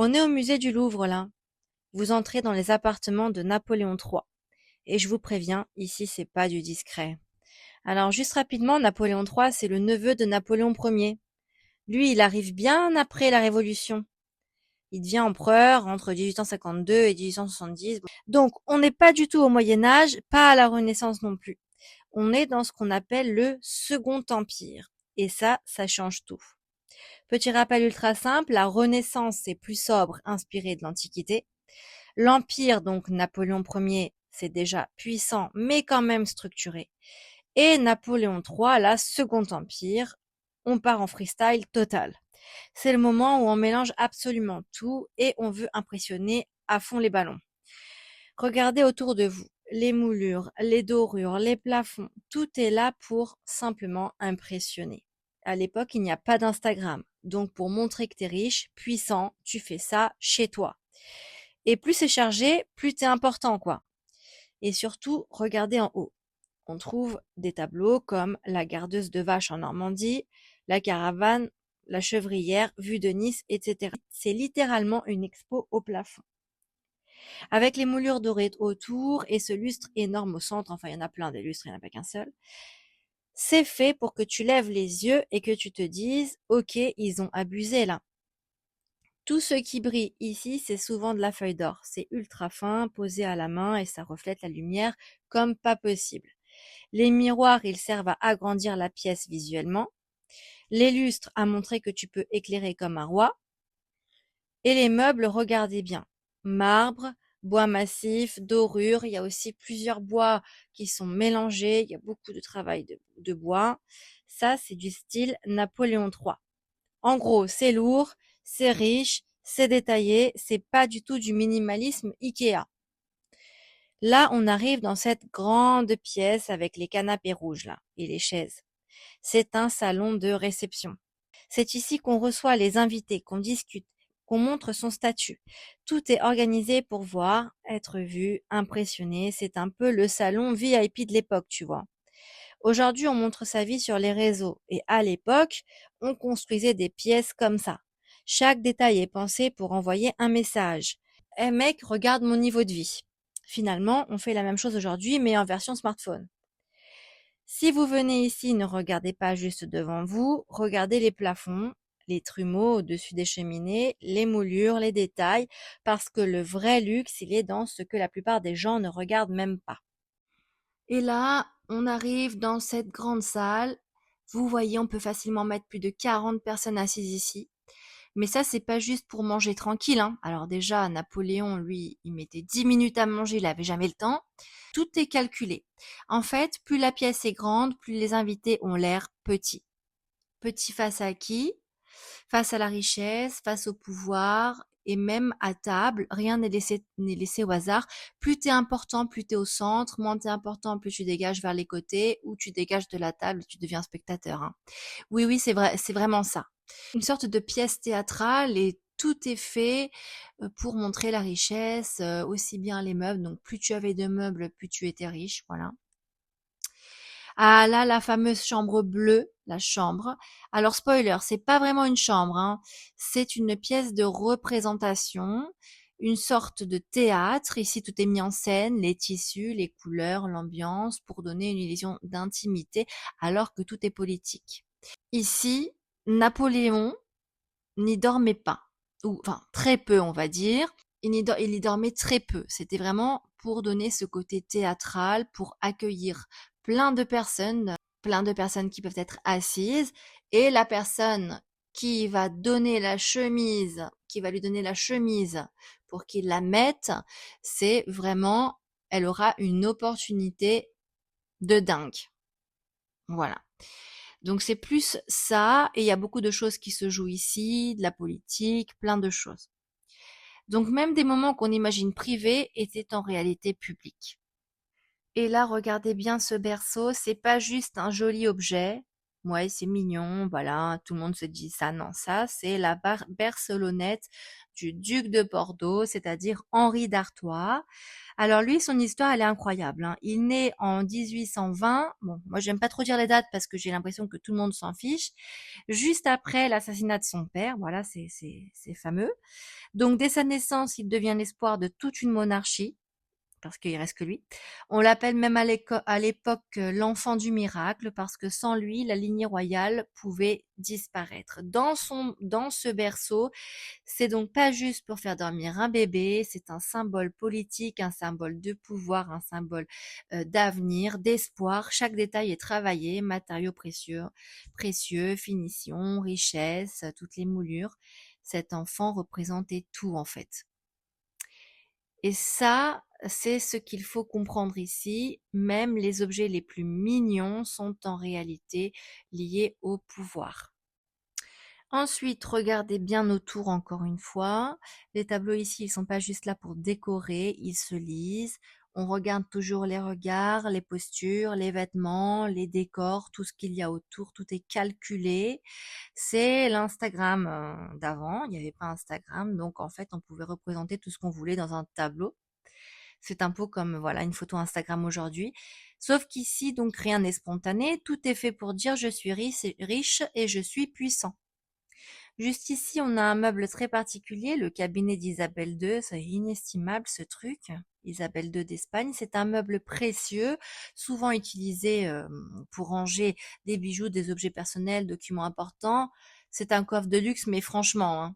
On est au musée du Louvre là. Vous entrez dans les appartements de Napoléon III. Et je vous préviens, ici c'est pas du discret. Alors juste rapidement, Napoléon III, c'est le neveu de Napoléon Ier. Lui, il arrive bien après la Révolution. Il devient empereur entre 1852 et 1870. Donc, on n'est pas du tout au Moyen Âge, pas à la Renaissance non plus. On est dans ce qu'on appelle le Second Empire. Et ça change tout. Petit rappel ultra simple, la Renaissance c'est plus sobre, inspiré de l'Antiquité. L'Empire, donc Napoléon Ier, c'est déjà puissant, mais quand même structuré. Et Napoléon III, la Second Empire, on part en freestyle total. C'est le moment où on mélange absolument tout et on veut impressionner à fond les ballons. Regardez autour de vous, les moulures, les dorures, les plafonds, tout est là pour simplement impressionner. À l'époque, il n'y a pas d'Instagram. Donc, pour montrer que t'es riche, puissant, tu fais ça chez toi. Et plus c'est chargé, plus t'es important, quoi. Et surtout, regardez en haut. On trouve des tableaux comme la gardeuse de vaches en Normandie, la caravane, la chevrière, vue de Nice, etc. C'est littéralement une expo au plafond. Avec les moulures dorées autour et ce lustre énorme au centre, enfin il y en a plein des lustres, il n'y en a pas qu'un seul. C'est fait pour que tu lèves les yeux et que tu te dises, ok, ils ont abusé là. Tout ce qui brille ici, c'est souvent de la feuille d'or. C'est ultra fin, posé à la main et ça reflète la lumière comme pas possible. Les miroirs, ils servent à agrandir la pièce visuellement. Les lustres à montrer que tu peux éclairer comme un roi. Et les meubles, regardez bien. Marbre, bois massif, dorure. Il y a aussi plusieurs bois qui sont mélangés. Il y a beaucoup de travail de bois. Ça, c'est du style Napoléon III. En gros, c'est lourd, c'est riche, c'est détaillé. C'est pas du tout du minimalisme Ikea. Là, on arrive dans cette grande pièce avec les canapés rouges là et les chaises. C'est un salon de réception. C'est ici qu'on reçoit les invités, qu'on discute, qu'on montre son statut. Tout est organisé pour voir, être vu, impressionné. C'est un peu le salon VIP de l'époque, tu vois. Aujourd'hui, on montre sa vie sur les réseaux et à l'époque, on construisait des pièces comme ça. Chaque détail est pensé pour envoyer un message. Eh mec, regarde mon niveau de vie. Finalement, on fait la même chose aujourd'hui, mais en version smartphone. Si vous venez ici, ne regardez pas juste devant vous, regardez les plafonds, les trumeaux au-dessus des cheminées, les moulures, les détails, parce que le vrai luxe, il est dans ce que la plupart des gens ne regardent même pas. Et là, on arrive dans cette grande salle. Vous voyez, on peut facilement mettre plus de 40 personnes assises ici. Mais ça, c'est pas juste pour manger tranquille, hein. Alors déjà, Napoléon, lui, il mettait 10 minutes à manger, il avait jamais le temps. Tout est calculé. En fait, plus la pièce est grande, plus les invités ont l'air petits. Petits face à qui? Face à la richesse, face au pouvoir, et même à table, rien n'est laissé au hasard. Plus t'es important, plus t'es au centre. Moins t'es important, plus tu dégages vers les côtés, ou tu dégages de la table, tu deviens spectateur, hein. Oui, oui, c'est vrai, c'est vraiment ça. Une sorte de pièce théâtrale et tout est fait pour montrer la richesse, aussi bien les meubles. Donc plus tu avais de meubles, plus tu étais riche, voilà. Ah là, la fameuse chambre bleue, la chambre. Alors spoiler, c'est pas vraiment une chambre, hein. C'est une pièce de représentation, une sorte de théâtre. Ici, tout est mis en scène, les tissus, les couleurs, l'ambiance, pour donner une illusion d'intimité, alors que tout est politique. Ici, Napoléon n'y dormait pas, ou enfin très peu, on va dire. Il y dormait très peu. C'était vraiment pour donner ce côté théâtral, pour accueillir plein de personnes qui peuvent être assises, et la personne qui va donner la chemise, qui va lui donner la chemise pour qu'il la mette, c'est vraiment, elle aura une opportunité de dingue. Voilà. Donc c'est plus ça, et il y a beaucoup de choses qui se jouent ici, de la politique, plein de choses. Donc même des moments qu'on imagine privés étaient en réalité publics. Et là, regardez bien ce berceau, c'est pas juste un joli objet. Ouais, c'est mignon, voilà, tout le monde se dit ça. Non, ça, c'est la Bercelonnette du duc de Bordeaux, c'est-à-dire Henri d'Artois. Alors lui, son histoire, elle est incroyable, hein. Il naît en 1820. Bon, moi, j'aime pas trop dire les dates parce que j'ai l'impression que tout le monde s'en fiche. Juste après l'assassinat de son père, voilà, c'est fameux. Donc, dès sa naissance, il devient l'espoir de toute une monarchie parce qu'il reste que lui. On l'appelle même à l'époque l'enfant du miracle parce que sans lui, la lignée royale pouvait disparaître. Dans ce berceau, c'est donc pas juste pour faire dormir un bébé, c'est un symbole politique, un symbole de pouvoir, un symbole d'avenir, d'espoir. Chaque détail est travaillé, matériaux précieux, finition, richesse, toutes les moulures. Cet enfant représentait tout en fait. Et ça, c'est ce qu'il faut comprendre ici. Même les objets les plus mignons sont en réalité liés au pouvoir. Ensuite, regardez bien autour encore une fois. Les tableaux ici, ils sont pas juste là pour décorer, ils se lisent. On regarde toujours les regards, les postures, les vêtements, les décors, tout ce qu'il y a autour, tout est calculé. C'est l'Instagram d'avant, il n'y avait pas Instagram, donc en fait, on pouvait représenter tout ce qu'on voulait dans un tableau. C'est un peu comme voilà une photo Instagram aujourd'hui. Sauf qu'ici, donc rien n'est spontané, tout est fait pour dire je suis riche et je suis puissant. Juste ici, on a un meuble très particulier, le cabinet d'Isabelle II, c'est inestimable ce truc. Isabelle II d'Espagne, c'est un meuble précieux, souvent utilisé pour ranger des bijoux, des objets personnels, documents importants. C'est un coffre de luxe, mais franchement, hein,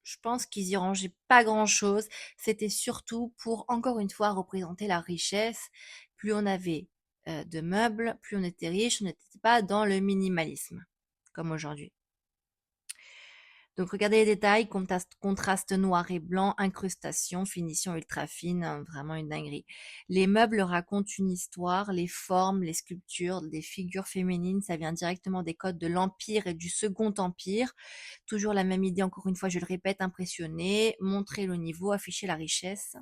je pense qu'ils y rangeaient pas grand-chose. C'était surtout pour, encore une fois, représenter la richesse. Plus on avait de meubles, plus on était riche, on n'était pas dans le minimalisme, comme aujourd'hui. Donc regardez les détails, contraste noir et blanc, incrustation, finition ultra fine, hein, vraiment une dinguerie. Les meubles racontent une histoire, les formes, les sculptures, des figures féminines, ça vient directement des codes de l'Empire et du Second Empire. Toujours la même idée, encore une fois, je le répète, impressionner, montrer le niveau, afficher la richesse.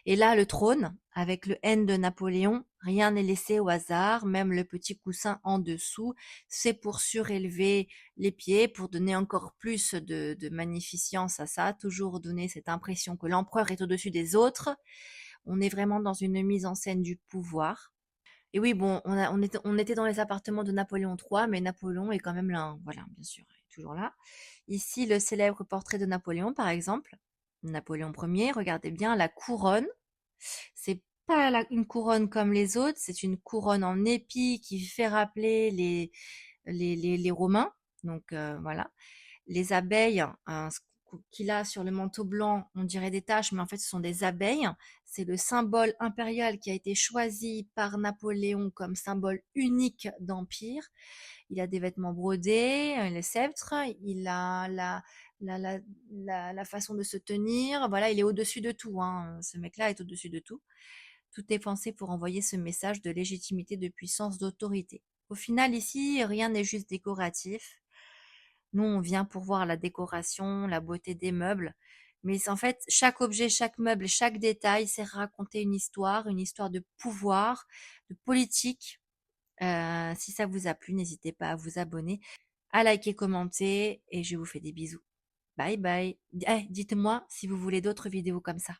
Et là, le trône, avec le N de Napoléon, rien n'est laissé au hasard, même le petit coussin en dessous, c'est pour surélever les pieds, pour donner encore plus de magnificence à ça, toujours donner cette impression que l'empereur est au-dessus des autres. On est vraiment dans une mise en scène du pouvoir. Et oui, bon, on était dans les appartements de Napoléon III, mais Napoléon est quand même là, hein. Voilà, bien sûr, il est toujours là. Ici, le célèbre portrait de Napoléon, par exemple. Napoléon Ier, regardez bien la couronne. C'est pas une couronne comme les autres, c'est une couronne en épi qui fait rappeler les Romains. Donc voilà. Les abeilles, ce qu'il a sur le manteau blanc, on dirait des taches, mais en fait ce sont des abeilles. C'est le symbole impérial qui a été choisi par Napoléon comme symbole unique d'empire. Il a des vêtements brodés, le sceptre, il a la, la, la façon de se tenir. Voilà, il est au-dessus de tout, hein. Ce mec-là est au-dessus de tout. Tout est pensé pour envoyer ce message de légitimité, de puissance, d'autorité. Au final, ici, rien n'est juste décoratif. Nous, on vient pour voir la décoration, la beauté des meubles. Mais en fait, chaque objet, chaque meuble, chaque détail sert à raconter une histoire de pouvoir, de politique. Si ça vous a plu, n'hésitez pas à vous abonner, à liker, commenter et je vous fais des bisous. Bye bye. Dites-moi si vous voulez d'autres vidéos comme ça.